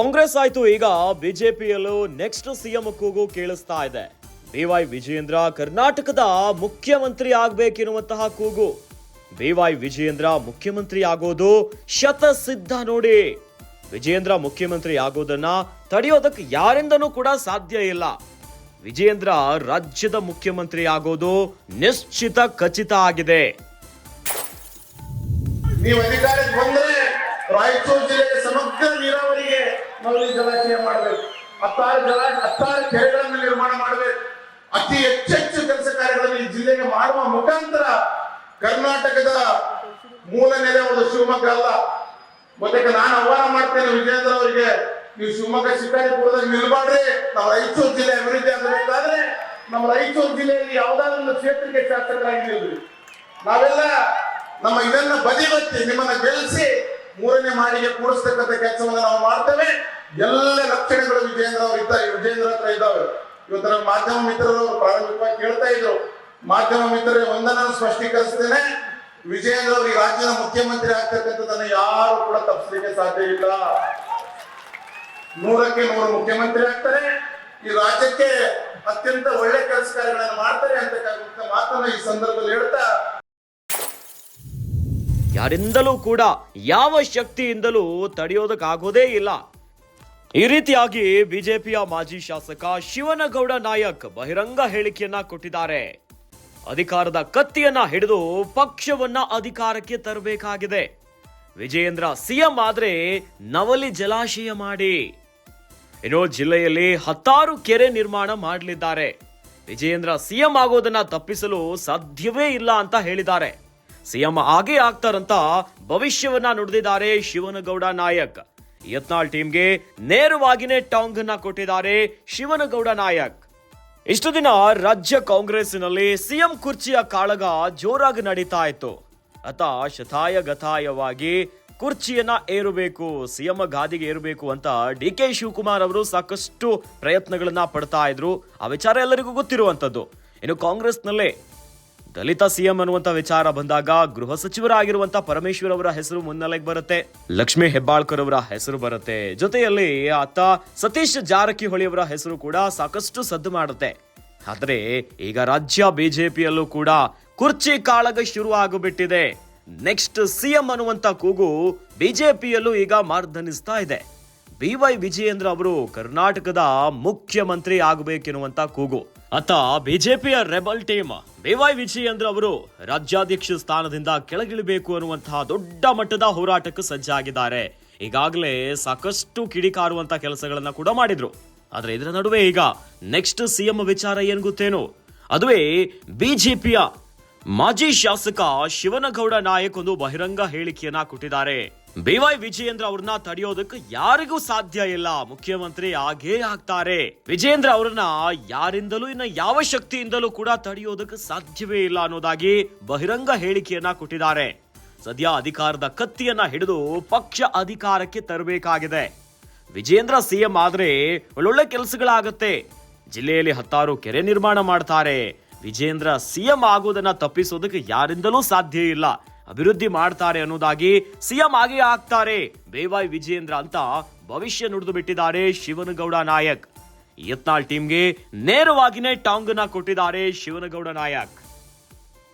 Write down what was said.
ಕಾಂಗ್ರೆಸ್ ಆಯ್ತು, ಈಗ ಬಿಜೆಪಿಯಲ್ಲೂ next CM ಕೂಗು ಕೇಳಿಸ್ತಾ ಇದೆ. ಬಿವೈ ವಿಜಯೇಂದ್ರ ಕರ್ನಾಟಕದ ಮುಖ್ಯಮಂತ್ರಿ ಆಗ್ಬೇಕೆನ್ನುವಂತಹ ಕೂಗು. ಬಿವೈ ವಿಜಯೇಂದ್ರ ಮುಖ್ಯಮಂತ್ರಿ ಆಗೋದು ಶತಸಿದ್ಧ ನೋಡಿ. ವಿಜಯೇಂದ್ರ ಮುಖ್ಯಮಂತ್ರಿ ಆಗೋದನ್ನ ತಡೆಯೋದಕ್ಕೆ ಯಾರಿಂದನೂ ಕೂಡ ಸಾಧ್ಯ ಇಲ್ಲ. ವಿಜಯೇಂದ್ರ ರಾಜ್ಯದ ಮುಖ್ಯಮಂತ್ರಿ ಆಗೋದು ನಿಶ್ಚಿತ ಖಚಿತ ಆಗಿದೆ. ನೀವು ಅಧಿಕಾರಕ್ಕೆ ಬಂದ್ರೆ ರಾಯಚೂರು ಜಿಲ್ಲೆಗೆ ಸಮಗ್ರ ನೀರಾವರಿಗೆ ನವಲಿ ಜಲಾಶಯ ಮಾಡಬೇಕು, 16 ಕೆರೆಗಳನ್ನು ನಿರ್ಮಾಣ ಮಾಡಬೇಕು. ಅತಿ ಹೆಚ್ಚೆಚ್ಚು ಕೆಲಸ ಕಾರ್ಯಗಳನ್ನು ಈ ಜಿಲ್ಲೆಗೆ ಮಾಡುವ ಮುಖಾಂತರ ಕರ್ನಾಟಕದ ಮೂಲ ನೆಲೆ ಒಂದು ಶಿವಮೊಗ್ಗ ಅಲ್ಲ. ಮತ್ತೆ ನಾನು ಆಹ್ವಾನ ಮಾಡ್ತೇನೆ ವಿಜಯೇಂದ್ರ ಅವರಿಗೆ, ನೀವು ಶಿವಮೊಗ್ಗ ಶಿಕಾರಿಪುರದಾಗ ನಿಲ್ಬಾಡ್ರಿ. ನಮ್ಮ ರಾಯಚೂರು ಜಿಲ್ಲೆ ಅಭಿವೃದ್ಧಿ ಆಗಬೇಕಾದ್ರೆ ನಮ್ಮ ರಾಯಚೂರು ಜಿಲ್ಲೆಯಲ್ಲಿ ಯಾವ್ದಾದ್ರು ಒಂದು ಕ್ಷೇತ್ರಕ್ಕೆ ಶಾಸಕರಾಗಿ ನಿಲ್ರಿ. ನಾವೆಲ್ಲ ನಮ್ಮ ಇದನ್ನ ಬದಿಗೊತ್ತಿ ನಿಮ್ಮನ್ನ ಗೆಲ್ಲಿಸಿ 3ನೇ ಮಾಡಿಗೆ ಕೂಡಿಸ್ತಕ್ಕಂಥ ಕೆಲಸವನ್ನು ನಾವು ಮಾಡ್ತೇವೆ. ಎಲ್ಲ ಲಕ್ಷಣಗಳು ವಿಜಯೇಂದ್ರ ಅವರು ಇದ್ದಾರೆ, ವಿಜಯೇಂದ್ರ ಹತ್ರ ಇದ್ದಾವೆ. ಇವತ್ತರ ಮಾಧ್ಯಮ ಮಿತ್ರರು ಪ್ರಾರಂಭಿಕವಾಗಿ ಕೇಳ್ತಾ ಇದ್ರು. ಮಾಧ್ಯಮ ಮಿತ್ರರೇ ಒಂದನ್ನು ಸ್ಪಷ್ಟೀಕರಿಸ್ತೇನೆ, ವಿಜಯೇಂದ್ರ ಅವರು ಈ ರಾಜ್ಯದ ಮುಖ್ಯಮಂತ್ರಿ ಆಗ್ತಕ್ಕಂಥದ್ದನ್ನು ಯಾರು ಕೂಡ ತಪ್ಪಿಸಲಿಕ್ಕೆ ಸಾಧ್ಯ ಇಲ್ಲ. 100ಕ್ಕೆ 100 ಮುಖ್ಯಮಂತ್ರಿ ಆಗ್ತಾರೆ. ಈ ರಾಜ್ಯಕ್ಕೆ ಅತ್ಯಂತ ಒಳ್ಳೆ ಕೆಲಸ ಕಾರ್ಯಗಳನ್ನು ಮಾಡ್ತಾರೆ ಅಂತಕ್ಕಂಥ ಮಾತನ್ನ ಈ ಸಂದರ್ಭದಲ್ಲಿ ಹೇಳ್ತಾ, ಯಾರಿಂದಲೂ ಕೂಡ ಯಾವ ಶಕ್ತಿಯಿಂದಲೂ ತಡೆಯೋದಕ್ಕಾಗೋದೇ ಇಲ್ಲ. ಈ ರೀತಿಯಾಗಿ ಬಿಜೆಪಿಯ ಮಾಜಿ ಶಾಸಕ ಶಿವನಗೌಡ ನಾಯಕ್ ಬಹಿರಂಗ ಹೇಳಿಕೆಯನ್ನ ಕೊಟ್ಟಿದ್ದಾರೆ. ಅಧಿಕಾರದ ಕತ್ತಿಯನ್ನ ಹಿಡಿದು ಪಕ್ಷವನ್ನ ಅಧಿಕಾರಕ್ಕೆ ತರಬೇಕಾಗಿದೆ. ವಿಜಯೇಂದ್ರ ಸಿಎಂ ಆದ್ರೆ ನವಲಿ ಜಲಾಶಯ ಮಾಡಿ, ಇನ್ನು ಜಿಲ್ಲೆಯಲ್ಲಿ 10 ಕೆರೆ ನಿರ್ಮಾಣ ಮಾಡಲಿದ್ದಾರೆ. ವಿಜಯೇಂದ್ರ ಸಿಎಂ ಆಗೋದನ್ನ ತಪ್ಪಿಸಲು ಸಾಧ್ಯವೇ ಇಲ್ಲ ಅಂತ ಹೇಳಿದ್ದಾರೆ. ಸಿಎಂ ಆಗೇ ಆಗ್ತಾರಂತ ಭವಿಷ್ಯವನ್ನ ನುಡಿದಿದ್ದಾರೆ ಶಿವನಗೌಡ ನಾಯಕ್. ಯತ್ನಾಳ್ ಟೀಮ್ಗೆ ನೇರವಾಗಿನೇ ಟಾಂಗ್ ಅನ್ನ ಕೊಟ್ಟಿದ್ದಾರೆ ಶಿವನಗೌಡ ನಾಯಕ್. ಇಷ್ಟು ದಿನ ರಾಜ್ಯ ಕಾಂಗ್ರೆಸ್ಸಿನಲ್ಲಿ ಸಿಎಂ ಕುರ್ಚಿಯ ಕಾಳಗ ಜೋರಾಗಿ ನಡೀತಾ ಇತ್ತು. ಅತ ಶತಾಯಗತಾಯವಾಗಿ ಕುರ್ಚಿಯನ್ನ ಏರಬೇಕು, ಸಿಎಂ ಗಾದಿಗೆ ಏರಬೇಕು ಅಂತ ಡಿ.ಕೆ. ಶಿವಕುಮಾರ್ ಅವರು ಸಾಕಷ್ಟು ಪ್ರಯತ್ನಗಳನ್ನ ಪಡ್ತಾ ಇದ್ರು. ಆ ವಿಚಾರ ಎಲ್ಲರಿಗೂ ಗೊತ್ತಿರುವಂತದ್ದು. ಇನ್ನು ಕಾಂಗ್ರೆಸ್ನಲ್ಲೇ ದಲಿತ ಸಿಎಂ ಅನ್ನುವಂತ ವಿಚಾರ ಬಂದಾಗ ಗೃಹ ಸಚಿವರಾಗಿರುವಂತ ಪರಮೇಶ್ವರ್ ಅವರ ಹೆಸರು ಮುನ್ನೆಲೆಗೆ ಬರುತ್ತೆ, ಲಕ್ಷ್ಮೀ ಹೆಬ್ಬಾಳ್ಕರ್ ಅವರ ಹೆಸರು ಬರುತ್ತೆ, ಜೊತೆಯಲ್ಲಿ ಆತ ಸತೀಶ್ ಜಾರಕಿಹೊಳಿ ಅವರ ಹೆಸರು ಕೂಡ ಸಾಕಷ್ಟು ಸದ್ದು ಮಾಡುತ್ತೆ. ಆದ್ರೆ ಈಗ ರಾಜ್ಯ ಬಿಜೆಪಿಯಲ್ಲೂ ಕೂಡ ಕುರ್ಚಿ ಕಾಳಗ ಶುರು ಆಗಿಬಿಟ್ಟಿದೆ. ನೆಕ್ಸ್ಟ್ ಸಿಎಂ ಅನ್ನುವಂತ ಕೂಗು ಬಿಜೆಪಿಯಲ್ಲೂ ಈಗ ಮಾರ್ಧನಿಸ್ತಾ ಇದೆ. ಬಿವೈ ವಿಜಯೇಂದ್ರ ಅವರು ಕರ್ನಾಟಕದ ಮುಖ್ಯಮಂತ್ರಿ ಆಗಬೇಕೆನ್ನುವಂತ ಕೂಗು. ಅತ್ತ ಬಿಜೆಪಿಯ ರೆಬಲ್ ಟೀಮ್ ಬಿವೈ ವಿಜಯೇಂದ್ರ ಅವರು ರಾಜ್ಯಾಧ್ಯಕ್ಷ ಸ್ಥಾನದಿಂದ ಕೆಳಗಿಳಿಬೇಕು ಅನ್ನುವಂತಹ ದೊಡ್ಡ ಮಟ್ಟದ ಹೋರಾಟಕ್ಕೆ ಸಜ್ಜಾಗಿದ್ದಾರೆ. ಈಗಾಗಲೇ ಸಾಕಷ್ಟು ಕಿಡಿಕಾರುವಂತ ಕೆಲಸಗಳನ್ನ ಕೂಡ ಮಾಡಿದ್ರು. ಆದ್ರೆ ಇದರ ನಡುವೆ ಈಗ ನೆಕ್ಸ್ಟ್ ಸಿಎಂ ವಿಚಾರ ಏನ್ ಗೊತ್ತೇನು, ಅದುವೇ ಬಿಜೆಪಿಯ ಮಾಜಿ ಶಾಸಕ ಶಿವನಗೌಡ ನಾಯಕ್ ಒಂದು ಬಹಿರಂಗ ಹೇಳಿಕೆಯನ್ನ ಕೊಟ್ಟಿದ್ದಾರೆ. ಬಿವೈ ವಿಜಯೇಂದ್ರ ಅವ್ರನ್ನ ತಡೆಯೋದಕ್ಕೆ ಯಾರಿಗೂ ಸಾಧ್ಯ ಇಲ್ಲ, ಮುಖ್ಯಮಂತ್ರಿ ಆಗೇ ಆಗ್ತಾರೆ. ವಿಜಯೇಂದ್ರ ಅವರನ್ನ ಯಾರಿಂದಲೂ ಇನ್ನ ಯಾವ ಶಕ್ತಿಯಿಂದಲೂ ಕೂಡ ತಡೆಯೋದಕ್ಕೆ ಸಾಧ್ಯವೇ ಇಲ್ಲ ಅನ್ನೋದಾಗಿ ಬಹಿರಂಗ ಹೇಳಿಕೆಯನ್ನ ಕೊಟ್ಟಿದ್ದಾರೆ. ಸದ್ಯ ಅಧಿಕಾರದ ಕತ್ತಿಯನ್ನ ಹಿಡಿದು ಪಕ್ಷ ಅಧಿಕಾರಕ್ಕೆ ತರಬೇಕಾಗಿದೆ. ವಿಜಯೇಂದ್ರ ಸಿಎಂ ಆದ್ರೆ ಒಳ್ಳೊಳ್ಳೆ ಕೆಲಸಗಳಾಗತ್ತೆ. ಜಿಲ್ಲೆಯಲ್ಲಿ 10 ಕೆರೆ ನಿರ್ಮಾಣ ಮಾಡ್ತಾರೆ. ವಿಜಯೇಂದ್ರ ಸಿಎಂ ಆಗೋದನ್ನ ತಪ್ಪಿಸೋದಕ್ಕೆ ಯಾರಿಂದಲೂ ಸಾಧ್ಯ ಇಲ್ಲ, ಅಭಿವೃದ್ಧಿ ಮಾಡ್ತಾರೆ ಅನ್ನೋದಾಗಿ ಸಿಎಂ ಆಗೇ ಆಗ್ತಾರೆ ಬಿವೈ ವಿಜಯೇಂದ್ರ ಅಂತ ಭವಿಷ್ಯ ನುಡಿದು ಬಿಟ್ಟಿದ್ದಾರೆ ಶಿವನಗೌಡ ನಾಯಕ್. ಯತ್ನಾಳ್ ಟೀಮ್ಗೆ ನೇರವಾಗಿನೇ ಟಾಂಗ್ ಅನ್ನ ಕೊಟ್ಟಿದ್ದಾರೆ ಶಿವನಗೌಡ ನಾಯಕ್.